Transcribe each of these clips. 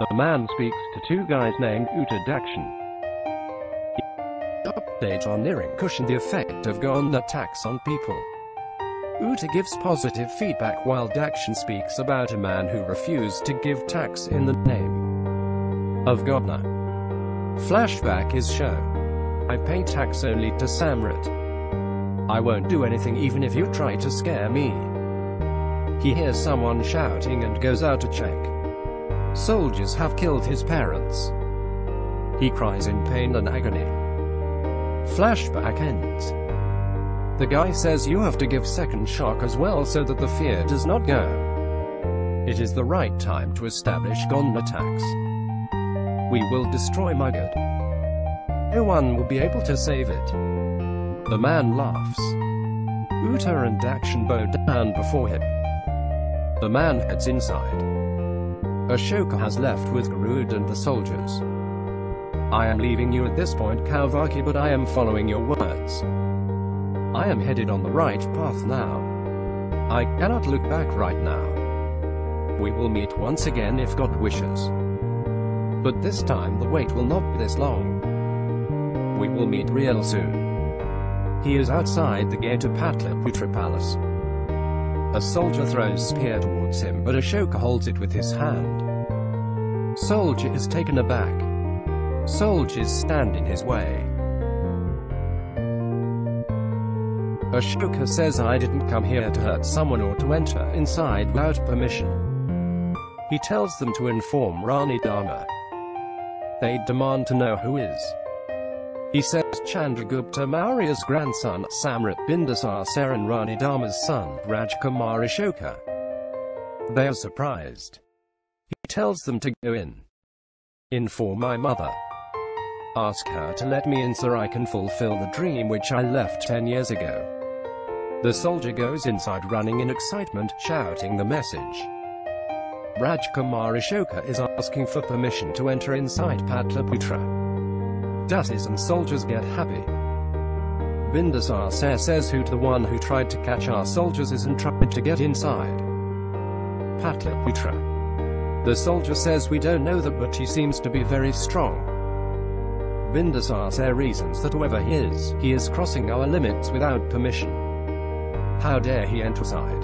A man speaks to two guys named Uta Dakshin. Update on Niring cushion the effect of gun attacks on people. Uta gives positive feedback while Dakshin speaks about a man who refused to give tax in the name of Godna. Flashback is shown. I pay tax only to Samrat. I won't do anything even if you try to scare me. He hears someone shouting and goes out to check. Soldiers have killed his parents. He cries in pain and agony. Flashback ends. The guy says you have to give second shock as well so that the fear does not go. It is the right time to establish gun attacks. We will destroy Magad. No one will be able to save it. The man laughs. Uta and Dakshin bow down before him. The man heads inside. Ashoka has left with Garud and the soldiers. I am leaving you at this point, Kauvaki, but I am following your words. I am headed on the right path now. I cannot look back right now. We will meet once again if God wishes. But this time the wait will not be this long. We will meet real soon. He is outside the gate of Patliputra Palace. A soldier throws spear towards him, but Ashoka holds it with his hand. Soldier is taken aback. Soldiers stand in his way. Ashoka says, I didn't come here to hurt someone or to enter inside without permission. He tells them to inform Rani Dharma. They demand to know who is. He says Chandragupta Maurya's grandson, Samrat Bindusar and Rani Dharma's son, Rajkumar Ashoka. They are surprised. He tells them to go in. Inform my mother. Ask her to let me in so I can fulfill the dream which I left 10 years ago. The soldier goes inside running in excitement, shouting the message. Rajkumar Ashoka is asking for permission to enter inside Patliputra. Dasis and soldiers get happy. Bindusar says who to the one who tried to catch our soldiers is and tried to get inside Patliputra. The soldier says we don't know that, but he seems to be very strong. Bindusar reasons that whoever he is crossing our limits without permission. How dare he enter inside?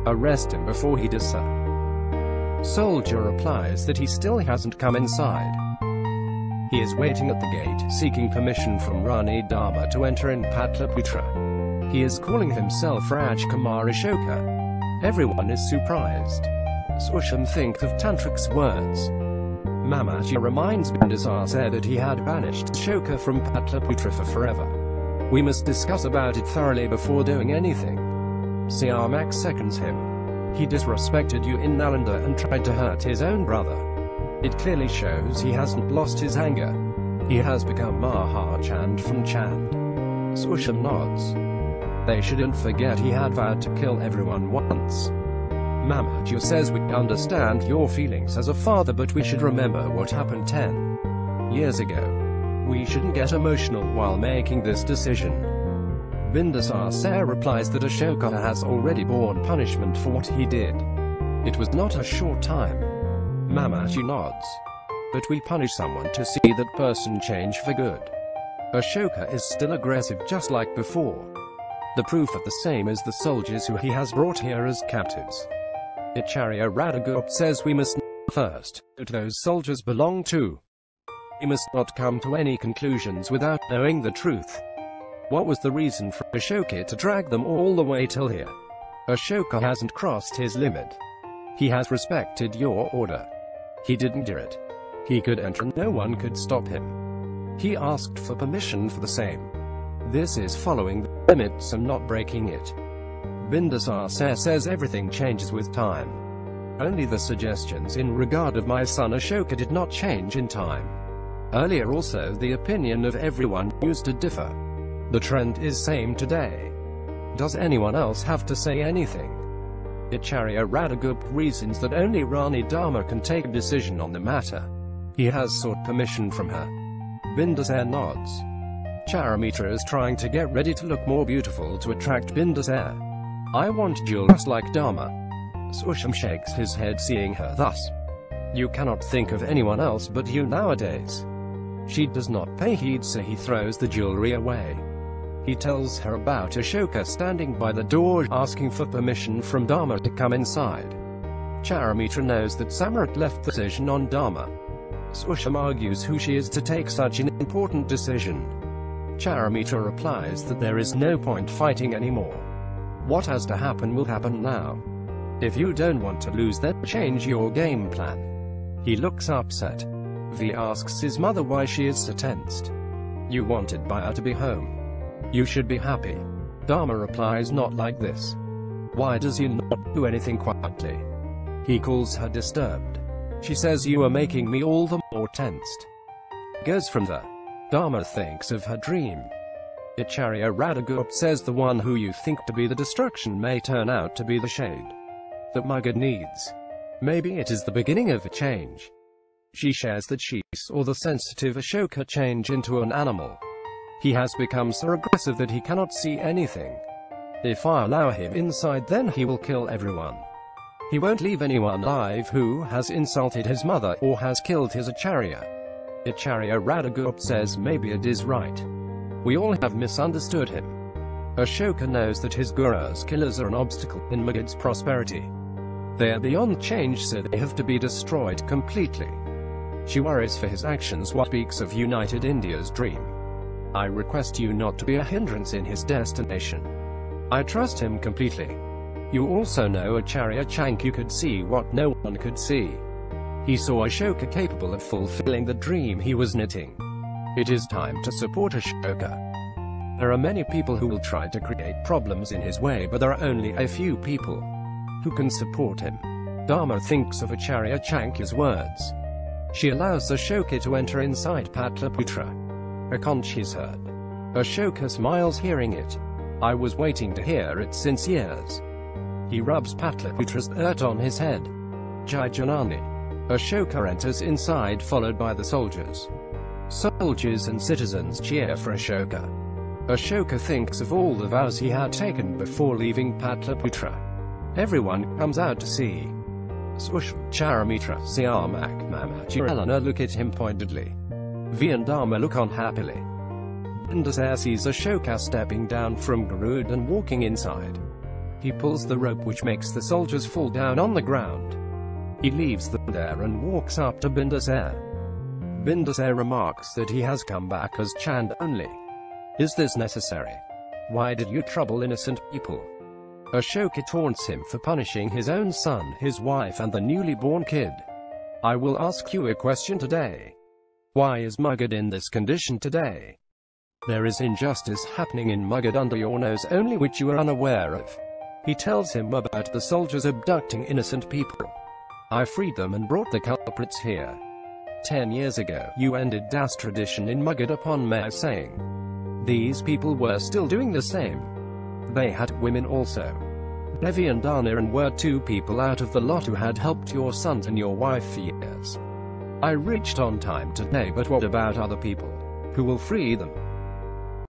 Arrest him before he does so. Soldier replies that he still hasn't come inside. He is waiting at the gate, seeking permission from Rani Dharma to enter in Patliputra. He is calling himself Rajkumar Ashoka. Everyone is surprised. Sushim thinks of Tantric's words. Mahamatya reminds Bindusar that he had banished Ashoka from Patliputra for forever. We must discuss about it thoroughly before doing anything. Siamak seconds him. He disrespected you in Nalanda and tried to hurt his own brother. It clearly shows he hasn't lost his anger. He has become Mahachand from Chand. Sushim nods. They shouldn't forget he had vowed to kill everyone once. Mahamatya says we understand your feelings as a father, but we should remember what happened 10 years ago. We shouldn't get emotional while making this decision. Bindusar replies that Ashoka has already borne punishment for what he did. It was not a short time. Mahamatya nods. But we punish someone to see that person change for good. Ashoka is still aggressive just like before. The proof of the same as the soldiers who he has brought here as captives. Acharya Radhagupt says we must know first who those soldiers belong to. We must not come to any conclusions without knowing the truth. What was the reason for Ashoka to drag them all the way till here? Ashoka hasn't crossed his limit. He has respected your order. He didn't do it. He could enter and no one could stop him. He asked for permission for the same. This is following the limits and not breaking it. Bindusar says everything changes with time. Only the suggestions in regard of my son Ashoka did not change in time. Earlier also the opinion of everyone used to differ. The trend is same today. Does anyone else have to say anything? Acharya Radhagupt reasons that only Rani Dharma can take a decision on the matter. He has sought permission from her. Bindusar nods. Charumitra is trying to get ready to look more beautiful to attract Bindusar. I want jewels like Dharma. Sushim shakes his head seeing her thus. You cannot think of anyone else but you nowadays. She does not pay heed, so he throws the jewelry away. He tells her about Ashoka standing by the door, asking for permission from Dharma to come inside. Charumitra knows that Samrat left the decision on Dharma. Sushim argues who she is to take such an important decision. Charumitra replies that there is no point fighting anymore. What has to happen will happen now. If you don't want to lose, then change your game plan. He looks upset. V asks his mother why she is so tensed. You wanted Baya to be home. You should be happy. Dharma replies, not like this. Why does he not do anything quietly? He calls her disturbed. She says, you are making me all the more tensed. Goes from there. Dharma thinks of her dream. Acharya Radhagopa says the one who you think to be the destruction may turn out to be the shade that Magad needs. Maybe it is the beginning of a change. She shares that she saw the sensitive Ashoka change into an animal. He has become so aggressive that he cannot see anything. If I allow him inside, then he will kill everyone. He won't leave anyone alive who has insulted his mother or has killed his Acharya. Acharya Radhagopa says maybe it is right. We all have misunderstood him. Ashoka knows that his guru's killers are an obstacle in Magad's prosperity. They are beyond change, so they have to be destroyed completely. She worries for his actions while speaks of united India's dream. I request you not to be a hindrance in his destination. I trust him completely. You also know Acharya Chanku could see what no one could see. He saw Ashoka capable of fulfilling the dream he was knitting. It is time to support Ashoka. There are many people who will try to create problems in his way, but there are only a few people who can support him. Dharma thinks of Acharya Chanku's words. She allows Ashoka to enter inside Patliputra. A conch is heard. Ashoka smiles hearing it. I was waiting to hear it since years. He rubs Patliputra's dirt on his head. Jai Janani. Ashoka enters inside, followed by the soldiers. Soldiers and citizens cheer for Ashoka. Ashoka thinks of all the vows he had taken before leaving Patliputra. Everyone comes out to see. Sushim, Charumitra, Siamak, Mahamatya and Helena look at him pointedly. V and Dharma look on happily. Bindusar sees Ashoka stepping down from Garud and walking inside. He pulls the rope which makes the soldiers fall down on the ground. He leaves them there and walks up to Bindusar. Bindusar remarks that he has come back as Chand only. Is this necessary? Why did you trouble innocent people? Ashoka taunts him for punishing his own son, his wife and the newly born kid. I will ask you a question today. Why is Magad in this condition today? There is injustice happening in Magad under your nose only, which you are unaware of. He tells him about the soldiers abducting innocent people. I freed them and brought the culprits here. 10 years ago, you ended das tradition in Magad upon Mayor saying. These people were still doing the same. They had women also. Devi and Dharma were 2 people out of the lot who had helped your sons and your wife for years. I reached on time today, but what about other people? Who will free them?